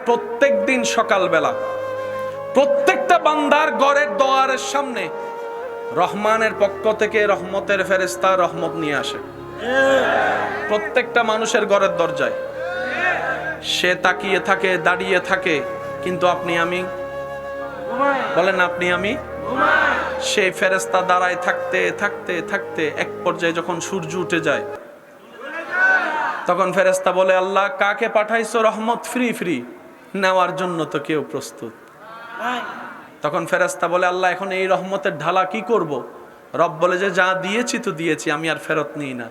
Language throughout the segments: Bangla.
প্রত্যেক দিন সকালবেলা প্রত্যেকটা বান্দার ঘরের দোয়ারের সামনে রহমানের পক্ষ থেকে রহমতের ফেরেশতা রহমত নিয়ে আসে। প্রত্যেকটা মানুষের ঘরের দরজায় সে তাকিয়ে থাকে, দাঁড়িয়ে থাকে, কিন্তু আপনি আমি বলেন, আপনি আমি সেই ফেরেশতা দাঁড়ায় থাকতে থাকতে থাকতে এক পর্যায়ে যখন সূর্য উঠে যায়, তখন ফেরেশতা বলে, আল্লাহ কাকে পাঠাইছো রহমত ফ্রি ফ্রি নেওয়ার জন্য? তো কেউ প্রস্তুত। তখন ফেরেশতা বলে, আল্লাহ এখন এই রহমতের ঢালা কি করব? রব বলে যে যা দিয়েছি তো দিয়েছি, আমি আর ফেরত নিই না।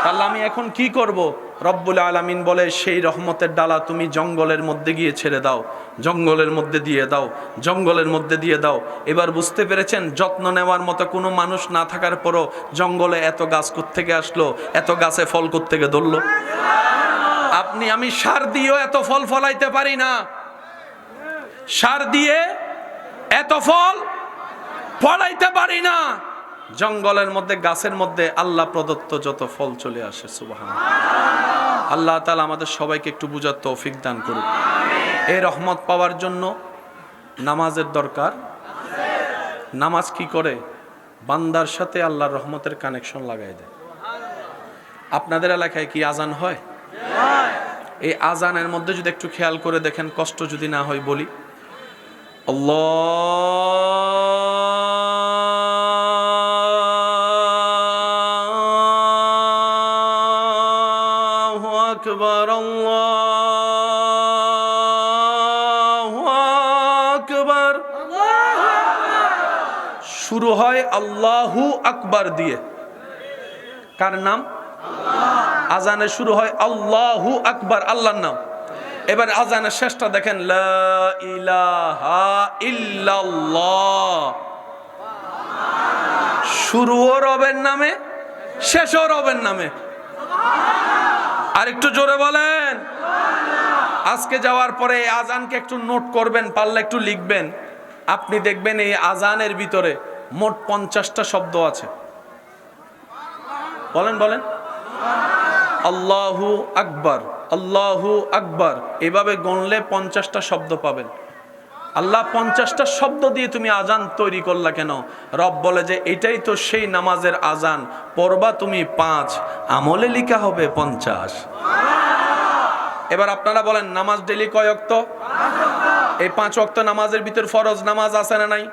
আল্লাহ আমি এখন কি করব? রব্বুল আলামিন বলে, সেই রহমতের ডালা তুমি জঙ্গলের মধ্যে গিয়ে ছেড়ে দাও, জঙ্গলের মধ্যে দিয়ে দাও, জঙ্গলের মধ্যে দিয়ে দাও। এবার বুঝতে পেরেছেন, যত্ন নেওয়ার মতো কোনো মানুষ না থাকার পরও জঙ্গলে এত গাছ কোত্থেকে আসলো, এত গাছে ফল কোত্থেকে ধরলো? আপনি আমি সার দিয়েও এত ফল ফলাইতে পারি না, সার দিয়ে এত ফল ফলাইতে পারি না। জঙ্গলের মধ্যে গাছের মধ্যে আল্লাহ প্রদত্ত যত ফল চলে আসে। সুবহানাল্লাহ। আল্লাহ তাআলা আমাদের সবাইকে একটু বুঝার তৌফিক দান করুন। এই রহমত পাওয়ার জন্য নামাজের দরকার। নামাজ কি করে? বান্দার সাথে আল্লাহর রহমতের কানেকশন লাগাই দেয়। আপনাদের এলাকায় কি আজান হয়? এই আজানের মধ্যে যদি একটু খেয়াল করে দেখেন, কষ্ট যদি না হয় বলি, আল্লাহু আকবার, আল্লাহু আকবার। শুরু হয় আল্লাহু আকবার দিয়ে। কার নাম? আজানের শুরু হয় আল্লাহু আকবার, আল্লাহর নাম। এবার আজানের শেষটা দেখেন, লা ইলাহা ইল্লাল্লাহ। শুরুও রবের নামে, শেষও রবের নামে। আর একটু জোরে বলেন। আজকে যাওয়ার পরে এই আজানকে একটু নোট করবেন, পারলে একটু লিখবেন। আপনি দেখবেন এই আজানের ভিতরে মোট 50টা শব্দ আছে। বলেন বলেন। আল্লাহু আকবার, আল্লাহু আকবার, এভাবে গণলে 50টা শব্দ পাবেন। আল্লাহ 50টা শব্দ দিয়ে তুমি আজান তৈরি করলা কেন? রব বলে যে এটাই তো সেই নামাজের আজান, পড়বা তুমি 5, আমলে লিখা হবে 50। এবার আপনারা বলেন, নামাজ ডেইলি কয় ওয়াক্ত? এই 5 ওয়াক্ত নামাজের ভিতর ফরজ নামাজ আছে না নাই?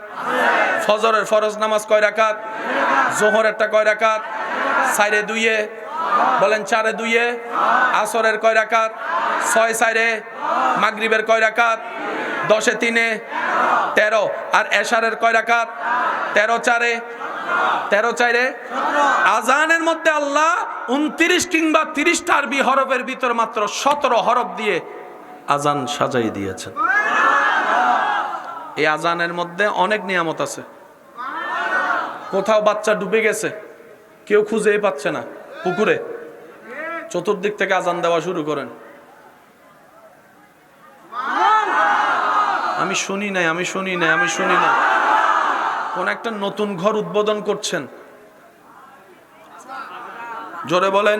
ফজরের ফরজ নামাজ কয় রাকাত? জোহরেরটা কয় রাকাত? 4 2 বলেন, 4 2। আসরের কয় রাকাত? 6 4। মাগরিবের কয় রাকাত? 10 3 13। আর এশারের কয় রাকাত? 13 4 13 4। আজানের মধ্যে আল্লাহ 29 কিংবা 30টা আরবি হরফের ভিতর মাত্র 17 হরফ দিয়ে আজান সাজাই দিয়েছেন। এই আজানের মধ্যে অনেক নিয়ামত আছে। কোথাও বাচ্চা ডুবে গেছে, কেউ খুঁজেই পাচ্ছে না, পুকুরে, চতুর্দিক থেকে আজান দেওয়া শুরু করেন, আমি শুনি নাই, আমি শুনি নাই, আমি শুনি না। কোন একটা নতুন ঘর উদ্বোধন করছেন, জোরে বলেন।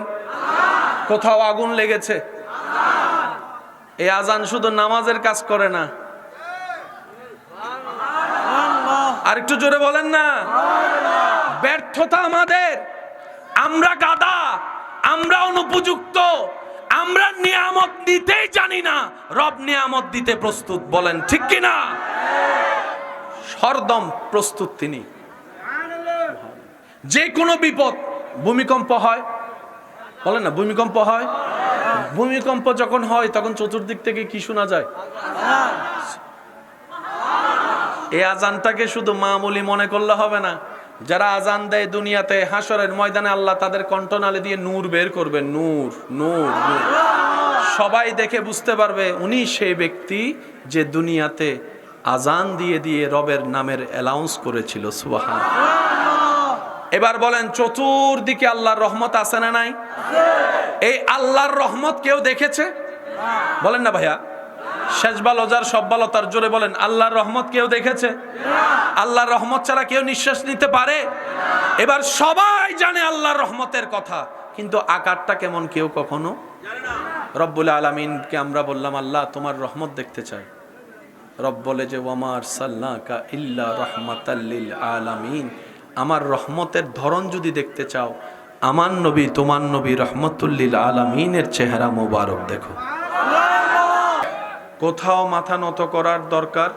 কোথাও আগুন লেগেছে, এই আজান শুধু নামাজের কাজ করে না। আর একটু জোরে বলেন না। ব্যর্থতা আমাদের, আমরা গাদা, আমরা অনুপযুক্ত, আমরা নিয়ামত দিতেই জানি না, রব নিয়ামত দিতে প্রস্তুত। বলেন ঠিক কিনা? হরদম প্রস্তুত তিনি। যে কোনো বিপদ, ভূমিকম্প হয়, বলেন না, ভূমিকম্প হয়। ভূমিকম্প যখন হয় তখন চতুর্দিক থেকে কি শোনা যায়? এই আজানটাকে শুধু মামুলি মনে করলে হবে না। যারা আজান দেয় দুনিয়াতে, হাসরের ময়দানে আল্লাহ তাদের কণ্ঠনালী দিয়ে নূর বের করবেন। নূর, নূর, নূর। সবাই দেখে বুঝতে পারবে উনি সেই ব্যক্তি যে দুনিয়াতে আজান দিয়ে দিয়ে রবের নামের অ্যালাউন্স করেছিল। সুবহানাল্লাহ। এবার বলেন, চতুর্দিকে আল্লাহর রহমত আছে না নাই? এই আল্লাহর রহমত কেউ দেখেছে? বলেন না ভাইয়া। শেষ ভালো যার সব ভালো তার, জোরে বলেন, আল্লাহর রহমত কেউ দেখেছে? আল্লাহর রহমত ছাড়া কেউ নিঃশ্বাস নিতে পারে? এবার সবাই জানে আল্লাহর রহমতের কথা, কিন্তু আকারটা কেমন কেউ কখনো জানে না। রব্বুল আলামিনকে আমরা বললাম, আল্লাহ তোমার রহমত দেখতে চাই। রব বলে যে ওয়ামা আরসালনাকা ইল্লা রাহমাতাল লিল আলামিন, আমার রহমতের ধরন যদি দেখতে চাও, আমার নবী তোমার নবী রহমতুল লিল আলামিনের চেহারা মোবারক দেখো। কোথাও মাথা নত করার দরকার,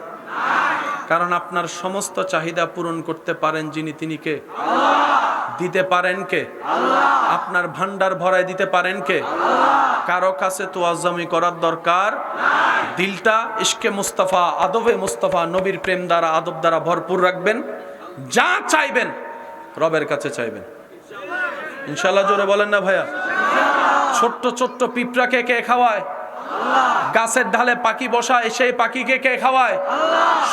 কারণ আপনার সমস্ত চাহিদা পূরণ করতে পারেন যিনি, তিনি কে? দিতে পারেন কে? আপনার ভান্ডার ভরায় দিতে পারেন কে? কারো কাছে তোয়াজ্জমি করার দরকার। দিলটা ইশকে মুস্তাফা, আদবে মুস্তাফা, নবীর প্রেম দ্বারা, আদব দ্বারা ভরপুর রাখবেন। যা চাইবেন রবের কাছে চাইবেন, ইনশাআল্লাহ। জোরে বলেন না ভাইয়া? ছোট্ট ছোট্ট পিঁপড়াকে কে খাওয়ায়? গাছের ঢালে পাখি বসায়, সেই পাখিকে কে খাওয়ায়?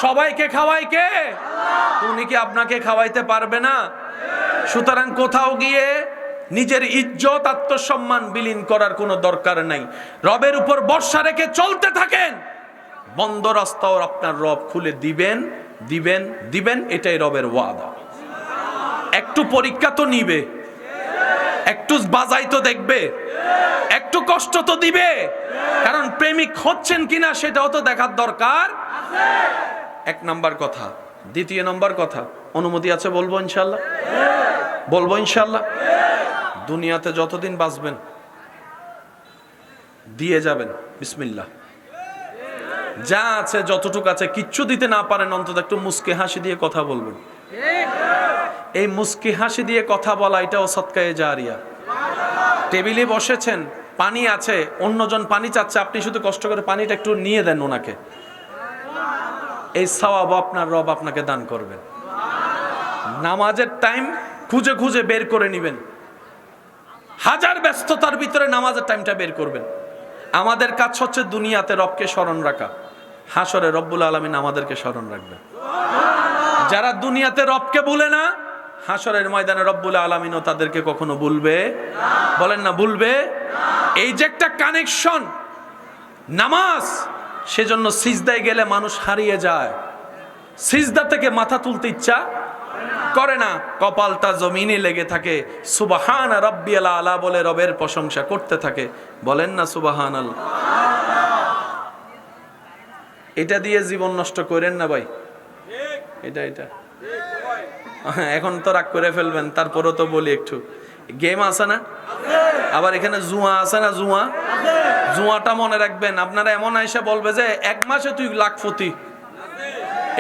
সবাইকে খাওয়ায় কে? উনি কি আপনাকে খাওয়াইতে পারবে না? সুতরাং কোথাও গিয়ে নিজের ইজ্জত আত্মসম্মান বিলীন করার কোনো দরকার নাই। রবের উপর ভরসা রেখে চলতে থাকেন, বন্ধ রাস্তাও আপনার রব খুলে দিবেন, দিবেন, দিবেন। এটাই রবের ওয়াদা। একটু পরীক্ষা তো নিবে, একটু বাজাই তো দেখবে, একটু কষ্ট তো দিবে, কারণ প্রেমিক হচ্ছেন কিনা সেটাও তো দেখার দরকার। এক নাম্বার কথা। দ্বিতীয় নাম্বার কথা, অনুমতি আছে বলবো ইনশাল্লাহ? বলবো ইনশাল্লাহ। দুনিয়াতে যতদিন বাঁচবেন দিয়ে যাবেন বিসমিল্লাহ। যা আছে যতটুকু আছে, কিচ্ছু দিতে না পারেন অন্তত একটু মুস্কি হাসি দিয়ে কথা বলবেন। এই মুস্কি হাসি দিয়ে কথা বলা, এটাও সদকায়ে জারিয়া। টেবিলে বসেছেন, পানি আছে, অন্যজন পানি চাচ্ছে, আপনি শুধু কষ্ট করে পানিটা একটু নিয়ে দেন ওনাকে, এই সওয়াব আপনার রব আপনাকে দান করবেন। নামাজের টাইম খুঁজে খুঁজে বের করে নেবেন, হাজার ব্যস্ততার ভিতরে নামাজের টাইমটা বের করবেন। আমাদের কাজ হচ্ছে দুনিয়াতে রবকে স্মরণ রাখা, হাসরে রব্বুল আলামিন আমাদেরকে স্মরণ রাখবে। যারা দুনিয়াতে রবকে ভুলে না, হাসরের ময়দানে রব্বুল আলামিনও তাদেরকে কখনো ভুলবে? বলেন না ভুলবে? এই যে একটা কানেকশন নামাজ, সেজন্য সিজদায় গেলে মানুষ হারিয়ে যায়। সিজদা থেকে মাথা তুলতে ইচ্ছা করে না, কপালটা জমিনে লেগে থাকে। সুবহান রাব্বিয়াল আলা বলে রবের প্রশংসা করতে থাকে। বলেন না সুবহানাল্লাহ। এটা দিয়ে জীবন নষ্ট করেন না ভাই। এটা এখন তো রাগ করে ফেলবেন, তারপরও তো বলি একটু। গেম আছে না, আবার এখানে জুয়া আছে না? জুয়াটা মনে রাখবেন। আপনারা এমন আইসা বলবে যে 1 মাসে তুই লাখপতি,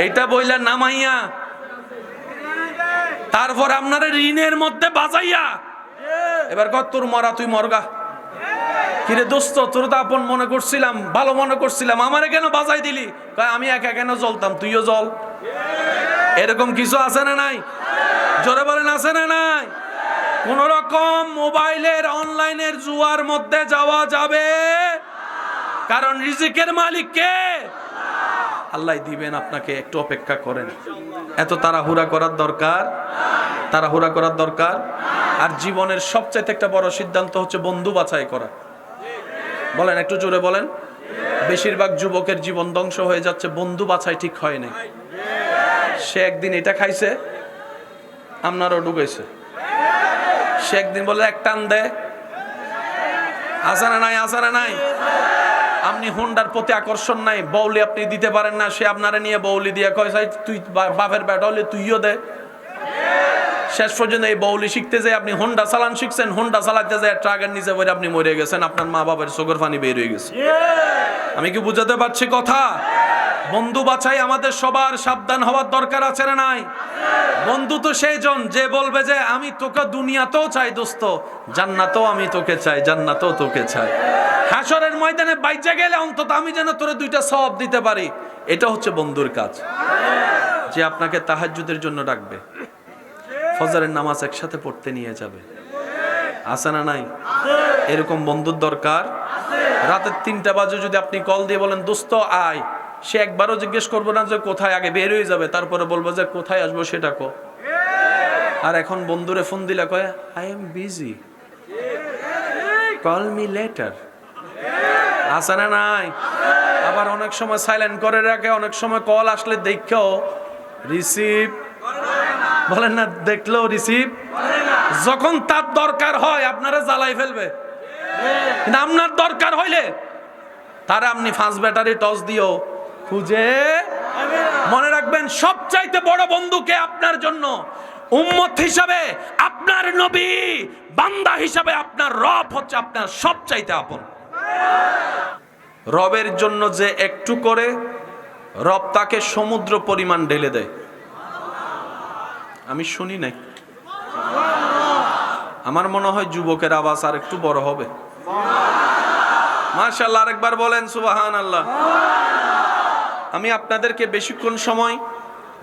এইটা বইলা নামাইয়া তারপর আপনারা ঋণের মধ্যে বাজাইয়া এবার কত তোর মরা, তুই মরগা। কিরে দোস্ত, তোর তো আপন মনে করছিলাম, ভালো মনে করছিলাম, আমারে কেন বাজাই দিলি? আমি একা কেন জ্বলতাম, তুইও জ্বল। এরকম কিছু আছে না নাই? জোরে বলেন আছে না নাই? কোন রকম মোবাইলের অনলাইনের জুয়ার মধ্যে যাওয়া যাবে, কারণ রিজিকের মালিক কে? আল্লাহ দিবেন আপনাকে, একটু অপেক্ষা করেন। এত তাড়াহুড়া করার দরকার, তাড়াহুড়া করার দরকার। আর জীবনের সবচেয়ে একটা বড় সিদ্ধান্ত হচ্ছে বন্ধু বাছাই করা। বলেন একটু জোরে বলেন। বেশিরভাগ যুবকের জীবন ধ্বংস হয়ে যাচ্ছে, বন্ধু বাছাই ঠিক হয় নাই। সে একদিন এটা খাইছে, আপনারও ঢুকাইছে। সে একদিন বলে এক টান দেয়, আসে না নাই? আসে না নাই? আপনি হুন্ডার প্রতি আকর্ষণ নাই, বউলি আপনি দিতে পারেন না, সে আপনারা নিয়ে বউলি দিয়ে কয় তুই বাপের বেটা হলে তুইও দে। শেষ পর্যন্ত এই বউলি শিখতে যায় আপনি হুন্ডা চালান শিখছেন, হুন্ডা চালাতে যায় ট্রাকের নিচে পড়ে আপনি মরে গেছেন, আপনার মা বাবার চোখের পানি বের হয়ে গেছে। আমি কি বুঝাতে পারছি কথা? বন্ধু বাছাই আমাদের সবার সাবধান হওয়ার দরকার আছে না নাই? বন্ধু তো সেইজন যে বলবে যে আমি তোকে দুনিয়াতেও চাই দোস্ত, জান্নাতেও আমি তোকে চাই, জান্নাতেও তোকে চাই। হাসরের ময়দানে বাইচা গেলে অন্তত আমি যেন তোরে 2টা সওয়াব দিতে পারি। এটা হচ্ছে বন্ধুর কাজ, যে আপনাকে তাহাজ্জুদের জন্য ডাকবে, ফজরের নামাজ একসাথে পড়তে নিয়ে যাবে। আছে না নাই? এরকম বন্ধুর দরকার। রাতের 3টা বাজে যদি আপনি কল দিয়ে বলেন দোস্ত আয়, সে একবারও জিজ্ঞেস করবো না যে কোথায়, আগে বের হয়ে যাবে, তারপরে বলবো যে কোথায় আসবো সেটা কো। আর এখন বন্ধুরে ফোন দিলে কয় I am busy, call me letter. আছে না নাই? আবার অনেক সময় সাইলেন্ট করে রাখে, অনেক সময় কল আসলে দেখেও রিসিভ বলেন না, দেখলেও রিসিভ। যখন তার দরকার হয় আপনারা জ্বালাই ফেলবে, কিন্তু আপনার দরকার হইলে তারা আপনি 5 ব্যাটারি টস দিও খুঁজে। মনে রাখবেন সবচাইতে বড় বন্ধুকে আপনার জন্য উম্মত হিসাবে আপনার নবী, বান্দা হিসাবে আপনার রব হচ্ছে আপনার সবচাইতে আপন। রবের জন্য যে একটু করে, রব তাকে সমুদ্র পরিমাণ ঢেলে দেয়। আমি শুনি নাই, আমার মনে হয় যুবকের আওয়াজ আর একটু বড় হবে। মাশাআল্লাহ, আরেকবার বলেন সুবহানাল্লাহ। আমি আপনাদেরকে বেশিক্ষণ সময়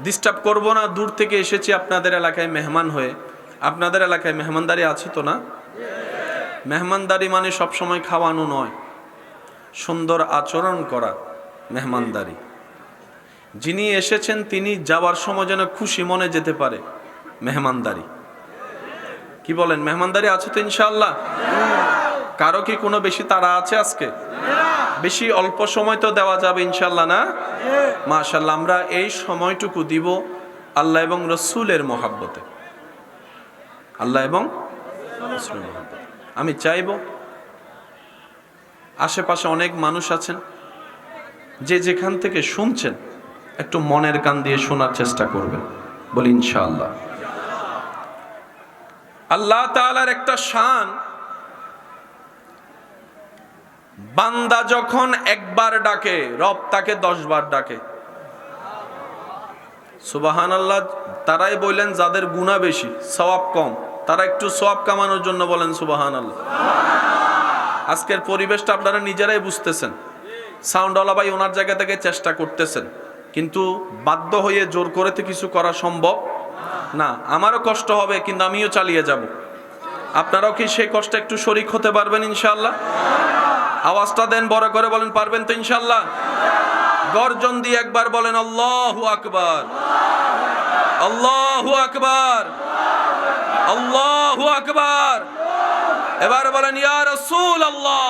ডিস্টার্ব করব না, দূর থেকে এসেছি আপনাদের এলাকায় মেহমান হয়ে। আপনাদের এলাকায় মেহমানদারি আছে তো না? মেহমানদারি মানে সব সময় খাওয়ানো নয়, সুন্দর আচরণ করা মেহমানদারি। যিনি এসেছেন তিনি যাওয়ার সময় যেন খুশি মনে যেতে পারে, মেহমানদারি। কি বলেন, মেহমানদারি আছে তো ইনশাআল্লাহ? কারো কি কোনো বেশি তাড়া আছে আজকে? বেশি অল্প সময় তো দেওয়া যাবে ইনশাআল্লাহ না? মাশাআল্লাহ, আমরা এই সময়টুকু দিব আল্লাহ এবং রসুলের মহাব্বতে। আল্লাহ এবং রসুলের মহাব্বতে। আমি চাইব আশেপাশে অনেক মানুষ আছেন, যে যেখান থেকে শুনছেন একটু মনের কান দিয়ে শোনার চেষ্টা করবেন, বলি ইনশাআল্লাহ। আল্লাহ তাআলার একটা শান, বান্দা যখন একবার ডাকে রব তাকে 10 বার ডাকে। সুবহানাল্লাহ। তারাই বললেন যাদের গুনাহ বেশি, সওয়াব কম, তারা একটু সওয়াব কামানোর জন্য বলেন সুবহানাল্লাহ। আজকের পরিবেশটা আপনারা নিজেরাই বুঝতেছেন। সাউন্ডওয়ালা ভাই ওনার জায়গা থেকে চেষ্টা করতেছেন, কিন্তু বাধ্য হয়ে জোর করে তো কিছু করা সম্ভব না। আমারও কষ্ট হবে, কিন্তু আমিও চালিয়ে যাব। আপনারাও কি সেই কষ্টে একটু শরীক হতে পারবেন ইনশাআল্লাহ? আওয়াজটা দেন বড় করে, বলেন পারবেন তো ইনশাআল্লাহ? গর্জন দিয়ে একবার বলেন আল্লাহু আকবার, আল্লাহু আকবার, আল্লাহু আকবার। এবার বলেন ইয়া রাসূলুল্লাহ।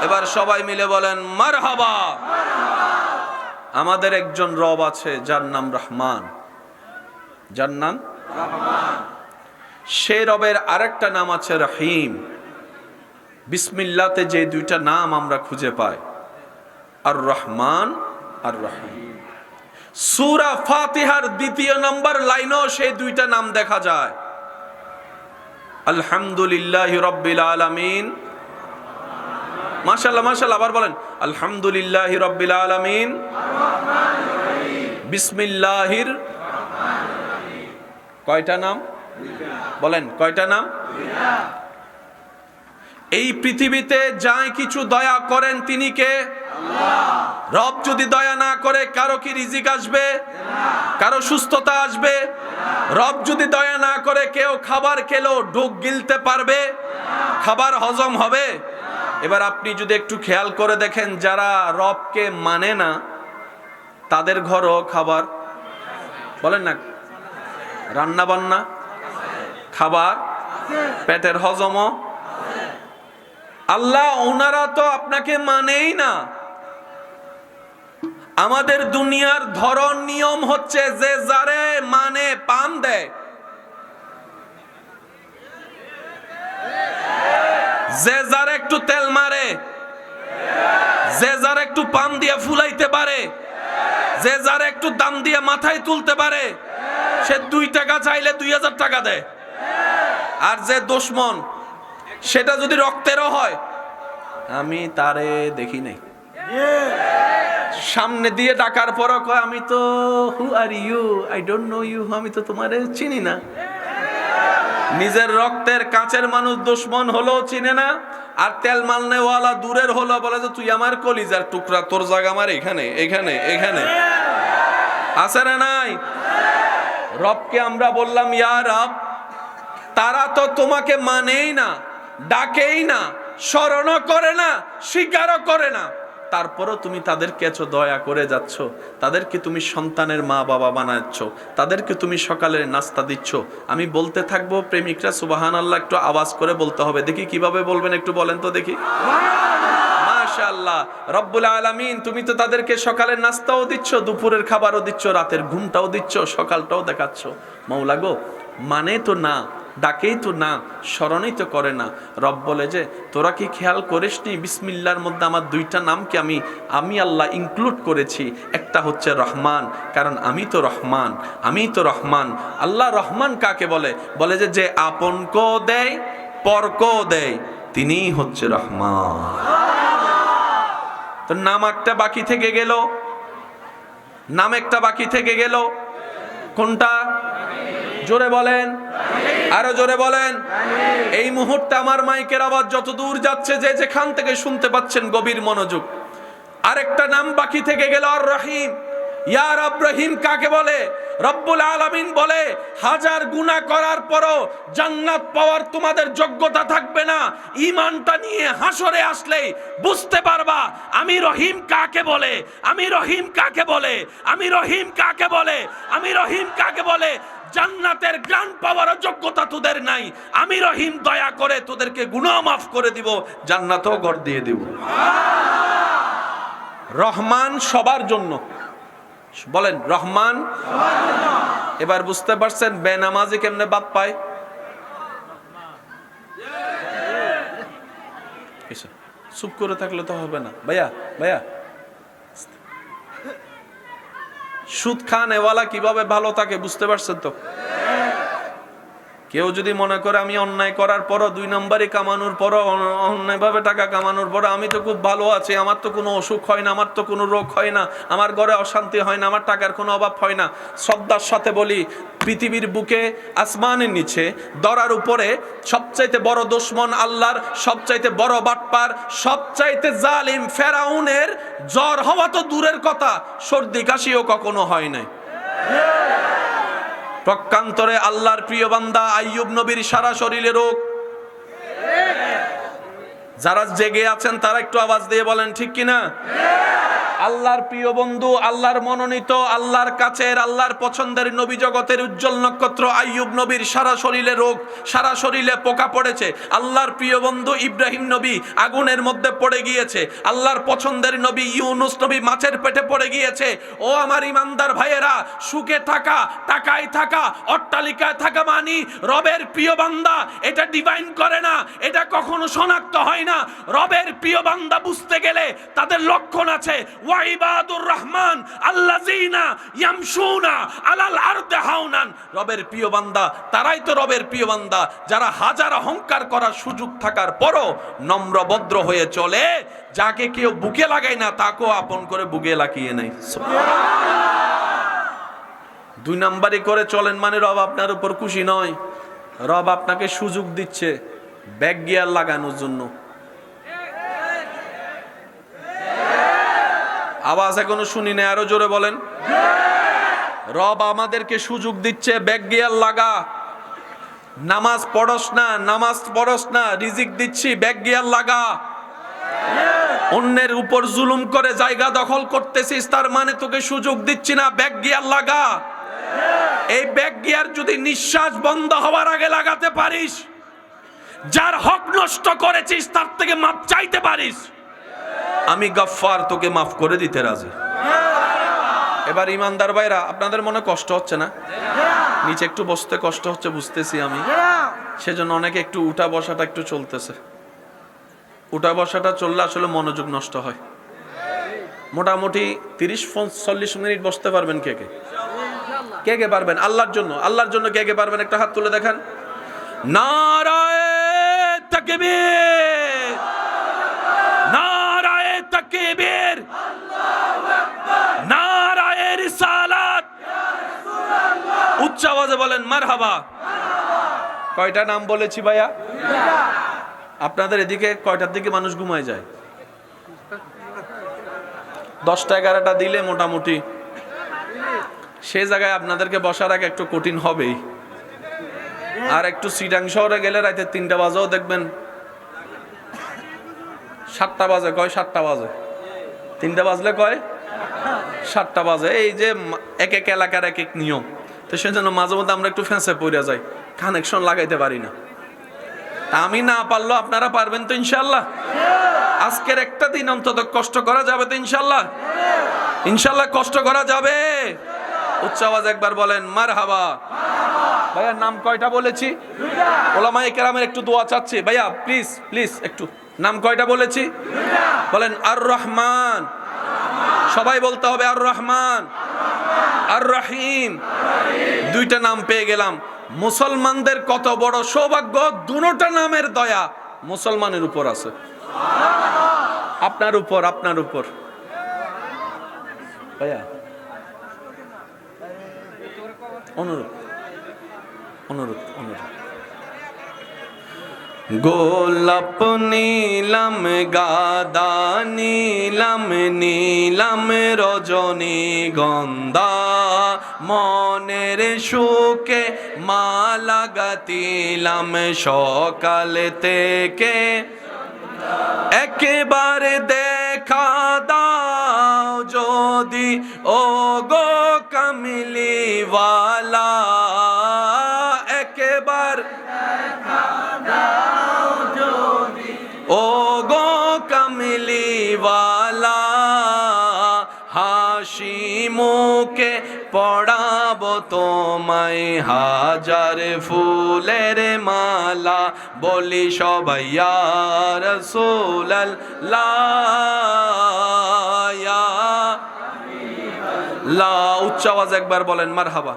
এবার সবাই মিলে বলেন মারহাবা। আমাদের একজন রব আছে যার নাম রহমান, যার নাম রহমান। সেই রবের আরেকটা নাম আছে রহিম। বিসমিল্লাহতে যে দুইটা নাম আমরা খুঁজে পাই, আর রহমান আর রহিম। সূরা ফাতিহার 2 নম্বর লাইনেও সেই দুইটা নাম দেখা যায়। আলহামদুলিল্লাহি রাব্বিল আলামিন। মাশাআল্লাহ, মাশাআল্লাহ। আবার বলেন আলহামদুলিল্লাহি রাব্বিল আলামিন, বিসমিল্লাহির। কয়টা নাম বলেন? কয়টা নাম? এই পৃথিবীতে যাই কিছু দয়া করেন তিনি কে? আল্লাহ। রব যদি দয়া না করে কারো কি রিজিক আসবে? কারো সুস্থতা আসবে? রব যদি দয়া না করে কেউ খাবার খেলো ঢোক গিলতে পারবে? খাবার হজম হবে? এবার আপনি যদি একটু খেয়াল করে দেখেন, যারা রবকে মানে না তাদের ঘরও খাবার, বলেন না, রান্না বান্না, খাবার, পেটের হজমও। আল্লাহ ওনারা তো আপনাকে মানেই না। আমাদের দুনিয়ার ধরন নিয়ম হচ্ছে যে যারে মানে পান দেয়, যে যার একটু তেল মারে, যে যার একটু পান দিয়ে ফুলাইতে পারে, যে যার একটু দাম দিয়ে মাথায় তুলতে পারে, সে 2 টাকা চাইলে 2000 টাকা দেয়। আর যে দুশমন, সেটা যদি রক্তেরও হয়, আমি তারে দেখি নাই, সামনে দিয়ে ডাকার পরও কয় আমি তো who are you, I don't know you, আমি তো তোমারে চিনি না। নিজের রক্তের কাছের মানুষ দুশমন হলো চিনে না, আর তেল মালনেওয়ালা দূরের হলো বলে যে তুই আমার কলিজার টুকরা, তোর জায়গা আমার এখানে এখানে এখানে। আছে না নাই? রবকে আমরা বললাম ইয়া রব, তারা তো তোমাকে মানেই না, ডাকেই না, স্মরণও করে না, স্বীকারও করে না, তারপরও তুমি তাদেরকে এত দয়া করে যাচ্ছ, তাদেরকে তুমি সন্তানের মা বাবা বানাচ্ছ, তাদেরকে তুমি সকালের নাস্তা দিচ্ছ। আমি বলতে থাকবো, প্রেমিকরা সুবহানাল্লাহ একটু আওয়াজ করে বলতে হবে। দেখি কিভাবে বলবেন, একটু বলেন তো দেখি। মাশাআল্লাহ, রব্বুল আলামিন, তুমি তো তাদেরকে সকালের নাস্তাও দিচ্ছ, দুপুরের খাবারও দিচ্ছ, রাতের ঘুমটাও দিচ্ছ, সকালটাও দেখাচ্ছ। মাওলা গো, মানে তো না, ডাকেই তো না, স্মরণই তো করে না। রব বলে যে তোরা কি খেয়াল করিসনি বিসমিল্লাহর মধ্যে আমার দুইটা নামকে আমি আল্লাহ ইনক্লুড করেছি। একটা হচ্ছে রহমান, কারণ আমি তো রহমান, আমি তো রহমান। আল্লাহ রহমান কাকে বলে? বলে যে যে আপনকেও দেয় পরকেও দেয়, তিনিই হচ্ছে রহমান। তো নাম একটা বাকি থেকে গেল, নাম একটা বাকি থেকে গেল, কোনটা? জোরে বলেন, আরো জোরে বলেন। এই মুহূর্তে আমার মাইকের আওয়াজ যত দূর যাচ্ছে, যে যেখান থেকে শুনতে পাচ্ছেন গভীর মনোযোগ। আরেকটা নাম বাকি থেকে গেল, আর রহিম। ইয়া রব রহিম কাকে বলে? রব্বুল আলামিন বলে হাজার গুনাহ করার পরও জান্নাত পাওয়ার তোমাদের যোগ্যতা থাকবে না, ঈমানটা নিয়ে হাসরে আসলেই বুঝতে পারবা আমি রহিম কাকে বলে, আমি রহিম কাকে বলে, আমি রহিম কাকে বলে, আমি রহিম কাকে বলে। জান্নাতের গ্রান্ট পাওয়ার যোগ্যতা তোদের নাই, আমি রহিম দয়া করে তোদেরকে গুনাহ মাফ করে দিব, জান্নাতও ঘর দিয়ে দিব। রহমান সবার জন্য, বলেন রহমান। এবার বুঝতে পারছেন বেনামাজি কেমনে বাদ পায়? চুপ করে থাকলে তো হবে না। ভাইয়া ভাইয়া, সুদ খান এওয়ালা কিভাবে ভালো থাকে বুঝতে পারছেন তো? কেউ যদি মনে করে আমি অন্যায় করার পরও, 2 নম্বরই কামানোর পরও, অন্যায়ভাবে টাকা কামানোর পরও আমি তো খুব ভালো আছি, আমার তো কোনো অসুখ হয় না, আমার তো কোনো রোগ হয় না, আমার ঘরে অশান্তি হয় না, আমার টাকার কোনো অভাব হয় না। শ্রদ্ধার সাথে বলি, পৃথিবীর বুকে আসমানের নিচে দরার উপরে সবচাইতে বড় দুশমন আল্লাহর, সবচাইতে বড় বাটপার, সবচাইতে জালিম ফেরাউনের জ্বর হওয়া তো দূরের কথা, সর্দি কাশিও কখনো হয় নাই। প্রকান্তরে আল্লাহর প্রিয় বান্দা আইয়ুব নবীর সারা শরীরে রোগ। যারা জেগে আছেন তারা একটু আওয়াজ দিয়ে বলেন ঠিক কিনা? আল্লাহর প্রিয় বন্ধু, আল্লাহর মনোনীত, আল্লাহর কাছের, আল্লাহর পছন্দের নবী জগতের উজ্জ্বল নক্ষত্র আইয়ুব নবীর সারা শরীরে রোগ, সারা শরীরে পোকা পড়েছে। আল্লাহর প্রিয় বন্ধু ইব্রাহিম নবী আগুনের মধ্যে পড়ে গিয়েছে। আল্লাহর পছন্দের নবী ইউনুস নবী মাছের পেটে পড়ে গিয়েছে। ও আমার ইমানদার ভাইয়েরা, সুখে থাকা, টাকায় থাকা, অট্টালিকায় থাকা মানি রবের প্রিয় বান্দা, এটা ডিভাইন করে না, এটা কখনো শনাক্ত হয় না। রবের প্রিয় বান্দা বুঝতে গেলে তাদের লক্ষণ আছে। ওয়াইবাদুর রহমান আল্লাযিনা ইয়ামশুনা আলাল আরদি হাওনান। রবের প্রিয় বান্দা তারাই তো রবের প্রিয় বান্দা, যারা হাজার অহংকার করার সুযোগ থাকার পরও নম্র ভদ্র হয়ে চলে, যাকে কেউ বুকে লাগায় না তাকেও আপন করে বুকে লাগিয়ে নেয়। সুবহানাল্লাহ। 2 নম্বরই করে চলেন মানে রব আপনার উপর খুশি নয়। রব আপনাকে সুযোগ দিচ্ছে ব্যাক গিয়ার লাগানোর জন্য। আওয়াজ এখনো শুনি না, আরো জোরে বলেন। রব আমাদেরকে সুযোগ দিচ্ছে ব্যাক গিয়ার লাগা। নামাজ পড়স না, নামাজ পড়স না, রিজিক দিচ্ছি ব্যাক গিয়ার লাগা। অন্যের উপর জুলুম করে জায়গা দখল করতেছিস, তার মানে তোকে সুযোগ দিচ্ছি না, ব্যাক গিয়ার লাগা। এই ব্যাক গিয়ার যদি নিঃশ্বাস বন্ধ হওয়ার আগে লাগাতে পারিস, যার হক নষ্ট করেছিস তার থেকে মাপ চাইতে পারিস, আমি গফফার তোকে মাফ করে দিতে রাজি। এবার ইমানদার ভাইরা, আপনাদের মনে কষ্ট হচ্ছে না? নিচে একটু বসতে কষ্ট হচ্ছে বুঝতেছি আমি, সেজন্য অনেকে একটু উঠা বসাটা একটু চলতেছে। উঠা বসাটা চললে আসলে মনোযোগ নষ্ট হয়। মোটামুটি 30-40 মিনিট বসতে পারবেন কে কে? কে কে পারবেন? আল্লাহর জন্য, আল্লাহর জন্য কে কে পারবেন একটা হাত তুলে দেখান। নারায়ে তাকবীর, নারায়ে তাকবীর, আল্লাহু আকবার, নারায়ে রিসালাত, ইয়া রাসূলুল্লাহ। উচ্চ আওয়াজে বলেন মারহাবা। কয়টা নাম বলেছি ভাইয়া? আপনাদের এদিকে কয়টার দিকে মানুষ ঘুমায় যায়? 10টা-11টা দিলে মোটামুটি সে জায়গায় আপনাদেরকে বসার আগে একটু কঠিন হবেই। আর একটু সিটাং শহরে গেলে রাতে 3টা বাজেও দেখবেন 7টা বাজে, কয় 7টা বাজে, 3টা বাজলে কয় 7টা বাজে। এই যে এক এক এলাকার এক এক নিয়ম, তো সেজন্য মাঝে মধ্যে আমরা একটু ফেঁসে পড়ে যাই, কানেকশন লাগাইতে পারি না। তা আমি না পারলেও আপনারা পারবেন তো ইনশাল্লাহ। আজকের একটা দিন অন্তত কষ্ট করা যাবে তো ইনশাল্লাহ। ইনশাল্লাহ কষ্ট করা যাবে। উচ্চ আওয়াজ একবার বলেন মারহাবা। ভাইয়া নাম কয়টা বলেছি? ওলামায়ে কেরামের একটু দোয়া চাচ্ছি ভাইয়া, প্লিজ প্লিজ একটু। নাম কয়টা বলেছি? বলেন আর রহমান। সবাই বলতে হবে আর রহমান, আর রহিম। দুইটা নাম পেয়ে গেলাম। মুসলমানদের কত বড় সৌভাগ্য, দুটো নামের দয়া মুসলমানের উপর আছে, আপনার উপর, আপনার উপর। ভাইয়া অনুরোধ অনুরোধ অনুরোধ। গোলাপ নীলাম, গাদা নীলাম, নীলাম রজনী গন্ধা, মনের সুখে মালা গাতিলাম সকাল থেকে, একেবারে দেখা দাও যদি ও গো কামলিওয়ালা, একবার ও গো কামলিওয়ালা, হাসি মুখে পড়াবো তোমায় হাজার ফুলের মালা, বলি সবাই ইয়া রাসূলুল্লাহ ইয়া লা। উচ্চ আওয়াজ একবার বলেন মারহাবা।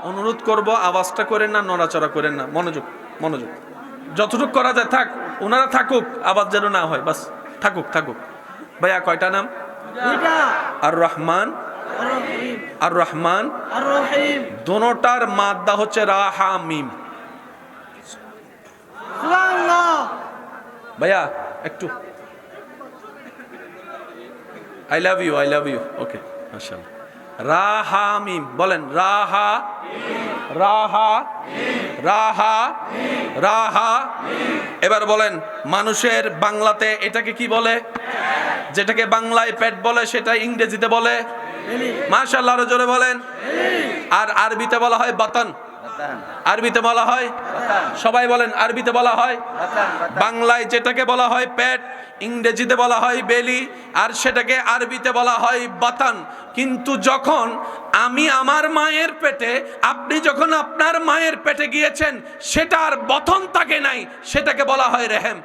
অনুরোধ করব, আওয়াজটা করেন না, নড়াচড়া করেন না, মনোযোগ মনোযোগ। যতটুকু করা যায় থাক, ওনারা থাকুক, আওয়াজ যেন না হয়, বাস থাকুক থাকুক। ভাইয়া কয়টা নাম? আর রহমান, আর রহমান, আর রহিম। দোনোটার মাদ্দা হচ্ছে রা হা মিম। ভাইয়া একটু I love you, I love you. Okay মাশাআল্লাহ। রাহা মিম বলেন, রাহা রাহা রাহা রাহা। এবার বলেন মানুষের বাংলাতে এটাকে কি বলে? যেটাকে বাংলায় পেট বলে সেটা ইংরেজিতে বলে মাশাআল্লাহ, আরো জোরে বলেন। আর আরবিতে বলা হয় বাতান। আরবিতে বলা হয়, সবাই বলেন আরবিতে বলা হয়। বাংলায় যেটাকে বলা হয় পেট, ইংরেজিতে বলা হয় বেলি, আর সেটাকে আরবিতে বলা হয় বাতান। কিন্তু যখন আমি আমার মায়ের পেটে, আপনি যখন আপনার মায়ের পেটে গিয়েছেন, সেটা আর বতন থাকে নাই, সেটাকে বলা হয় রেহেম।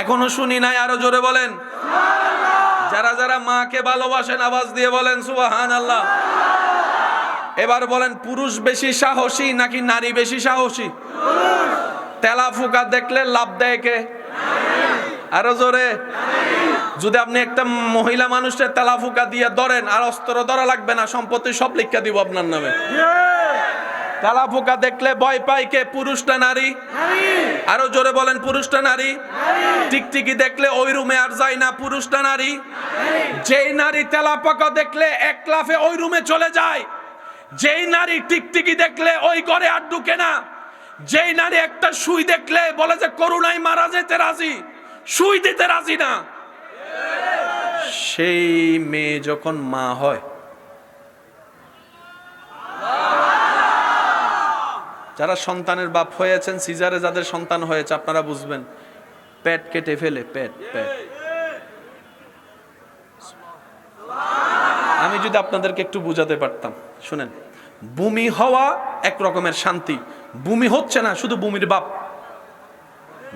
এখনো শুনি নাই, আরো জোরে বলেন। যারা যারা মাকে ভালোবাসেন আওয়াজ দিয়ে বলেন সুবহানাল্লাহ। এবার বলেন পুরুষ বেশি সাহসী নাকি নারী বেশি সাহসী? তেলা ফুকা দেখলে লাভ দেয় কে? আরো জোরে। যদি আপনি একটা মহিলা মানুষের তেলা ফুকা দিয়ে ধরেন, আর অস্ত্র ধরা লাগবে না, সম্পত্তি সব লিখা দিব আপনার নামে। তেলা ফুকা দেখলে ভয় পায় কে, পুরুষ না নারী? আরো জোরে বলেন পুরুষ না নারী? টিকটিকি দেখলে ওই রুমে আর যায় না, পুরুষ না নারী? যেই নারী তেলা পাকা দেখলে এক লাফে ওই রুমে চলে যায়, যেই নারী টিকটিকি দেখলে ওই ঘরে আর ঢুকে না, যেই নারী একটা সুই দেখলে বলে যে করুণায় মারা যেতে রাজি, সুই দিতে রাজি না, সেই মেয়ে যখন মা হয়, যারা সন্তানের বাপ হয়েছেন, সিজারে যাদের সন্তান হয়েছে, আপনারা বুঝবেন, পেট কেটে ফেলে, পেট পেট। আমি যদি আপনাদেরকে একটু বুঝাতে পারতাম, শুনেন, বমি হওয়া এক রকমের শান্তি, বমি হচ্ছে না, শুধু বমির বাপ,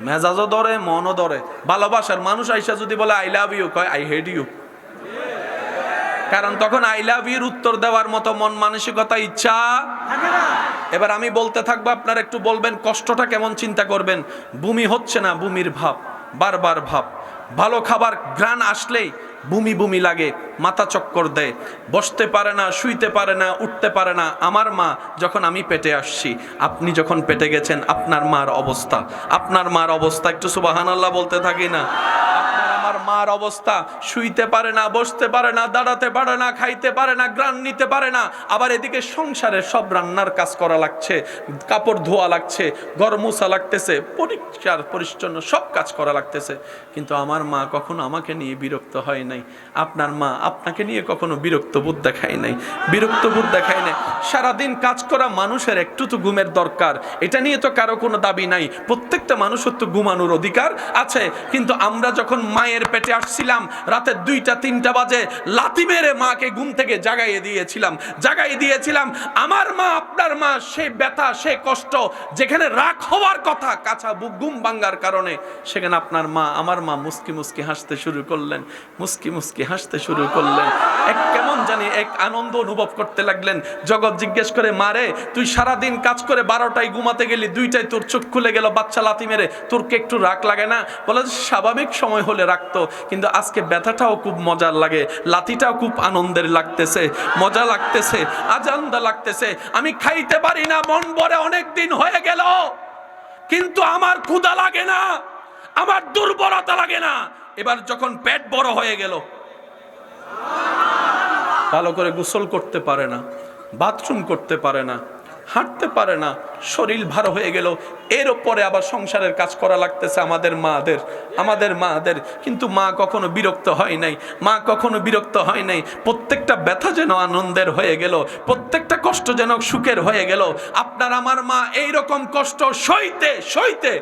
মেজাজও ধরে, মনও ধরে। ভালোবাসার মানুষ আইসা যদি বলে আই লাভ ইউ, কয় আই হেট ইউ। কারণ তখন আই লাভ ইউর উত্তর দেওয়ার মতো মন মানসিকতা, ইচ্ছা। এবার আমি বলতে থাকবো, আপনারা একটু বলবেন কষ্টটা কেমন, চিন্তা করবেন। বমি হচ্ছে না, বমির ভাব, বারবার ভাব। ভালো খাবার ঘ্রাণ আসলেই বমি বমি লাগে, মাথা চক্কর দেয়, বসতে পারে না, শুইতে পারে না, উঠতে পারে না। আমার মা যখন আমি পেটে আসছি, আপনি যখন পেটে গেছেন, আপনার মার অবস্থা, আপনার মার অবস্থা, একটু সুবহানাল্লাহ বলতে থাকি না। আমার মার অবস্থা, শুইতে পারে না, বসতে পারে না, দাঁড়াতে পারে না, খাইতে পারে না, ঘ্রাণ নিতে পারে না। আবার এদিকে সংসারের সব রান্নার কাজ করা লাগছে, কাপড় ধোয়া লাগছে, ঘর মোছা লাগতেছে, পরিষ্কার পরিচ্ছন্ন সব কাজ করা লাগতেছে। কিন্তু আমার মা কখনো আমাকে নিয়ে বিরক্ত হয় নাই। আপনার মা আপনাকে নিয়ে কখনো বিরক্ত বোধ দেখায় নাই, বিরক্ত বোধ দেখায় নাই। সারাদিন কাজ করা মানুষের একটু তো ঘুমের দরকার, এটা নিয়ে তো কারো কোনো দাবি নাই। প্রত্যেকটা মানুষের তো ঘুমানোর অধিকার আছে। কিন্তু আমরা যখন মায়ের পেটে আসছিলাম, রাতের 2টা-3টা বাজে লাথি মেরে মাকে ঘুম থেকে জাগাইয়ে দিয়েছিলাম। আমার মা, আপনার মা, সেই ব্যথা, সেই কষ্ট, যেখানে রাগ হওয়ার কথা, কাঁচা বুক ঘুম ভাঙ্গার কারণে, সেখানে আপনার মা, আমার মা মুস্কি মুস্কি হাসতে শুরু করলেন, এক কেমন জানি এক আনন্দ অনুভব করতে লাগলেন। জগৎ জিজ্ঞেস করে, মারে তুই সারাদিন কাজ করে 12টায় ঘুমাতে গেলি, 2টায় তোর চোখ খুলে গেল বাচ্চা লাথি মেরে, তোর কি একটু রাগ লাগে না? বলে স্বাভাবিক সময় হলে রাখতো, কিন্তু আজকে ব্যথাটাও খুব মজার লাগে, লাথিটাও খুব আনন্দের লাগতেছে, মজা লাগতেছে, আজান্দা লাগতেছে। আমি খাইতে পারি না, মন ভরে অনেক দিন হয়ে গেল, কিন্তু আমার ক্ষুধা লাগে না, আমার দুর্বলতা লাগে না। এবার যখন পেট বড় হয়ে গেল, ভালো করে গোসল করতে পারে না, বাথরুম করতে পারে না, হাঁটতে পারে না, শরীর ভার হয়ে গেল, এর উপরে আবার সংসারের কাজ করা লাগতেছে আমাদের মাদের। কিন্তু মা কখনো বিরক্ত হয় নাই, প্রত্যেকটা ব্যথা যেন আনন্দের হয়ে গেল, প্রত্যেকটা কষ্ট যেন সুখের হয়ে গেল। আপনার আমার মা এইরকম কষ্ট সইতে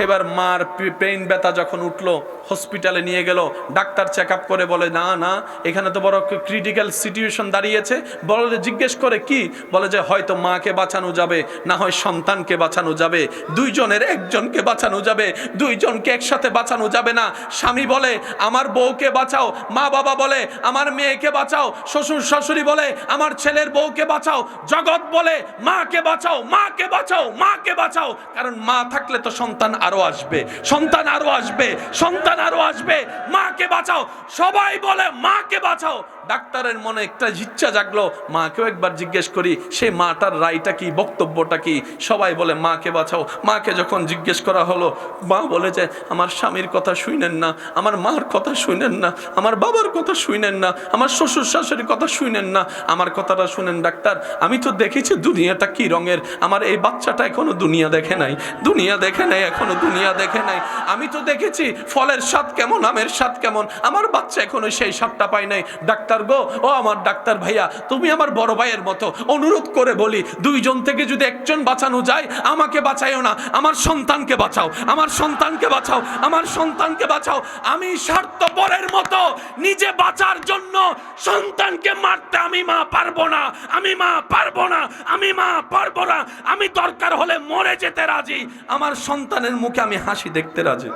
এবার মার পেইন ব্যথা যখন উঠলো, হসপিটালে নিয়ে গেল, ডাক্তার চেক আপ করে বলে, না এখানে তো বড় ক্রিটিক্যাল সিচুয়েশন দাঁড়িয়েছে। বলে, জিজ্ঞেস করে কি? বলে যে হয়তো মাকে বাঁচানো যাবে, না হয় সন্তানকে বাঁচানো যাবে, দুইজনের একজনকে বাঁচানো যাবে, দুইজনকে একসাথে বাঁচানো যাবে না। স্বামী বলে আমার বউকে বাঁচাও, মা বাবা বলে আমার মেয়েকে বাঁচাও, শ্বশুর শাশুড়ি বলে আমার ছেলের বউকে বাঁচাও, জগৎ বলে মাকে বাঁচাও। কারণ মা থাকলে তো সন্তান আরো আসবে, মাকে বাঁচাও। সবাই বলে মাকে বাঁচাও। ডাক্তারের মনে একটা ইচ্ছা জাগলো, মাকেও একবার জিজ্ঞেস করি সেই মাটার রায়টা কি, বক্তব্যটা কি। সবাই বলে মাকে বাঁচাও। মাকে যখন জিজ্ঞেস করা হলো, মা বলে যে আমার স্বামীর কথা শুনেন না, আমার মার কথা শুনেন না, আমার বাবার কথা শুনেন না, আমার শ্বশুর শাশুড়ির কথা শুনেন না, আমার কথাটা শুনেন ডাক্তার। আমি তো দেখেছি দুনিয়াটা কি রঙের, আমার এই বাচ্চাটা এখনো দুনিয়া দেখে নাই, এখনো দুনিয়া দেখে নাই। আমি তো দেখেছি ফলের স্বাদ কেমন, আমের স্বাদ কেমন, আমার বাচ্চা এখনো সেই স্বাদটা পায় নাই। ডাক্তার গো, ও আমার ডাক্তার ভাইয়া, তুমি আমার বড় ভাইয়ের মতো, অনুরোধ করে বলি, দুইজন থেকে যদি একজন বাঁচানো যায়, আমাকে বাঁচাইও না, আমার সন্তানকে বাঁচাও। আমি স্বার্থপরের মতো নিজে বাঁচার জন্য সন্তানকে মারতে আমি মা পারবো না। আমি দরকার হলে মরে যেতে রাজি, আমার সন্তানের মুখে আমি হাসি দেখতে রাজি।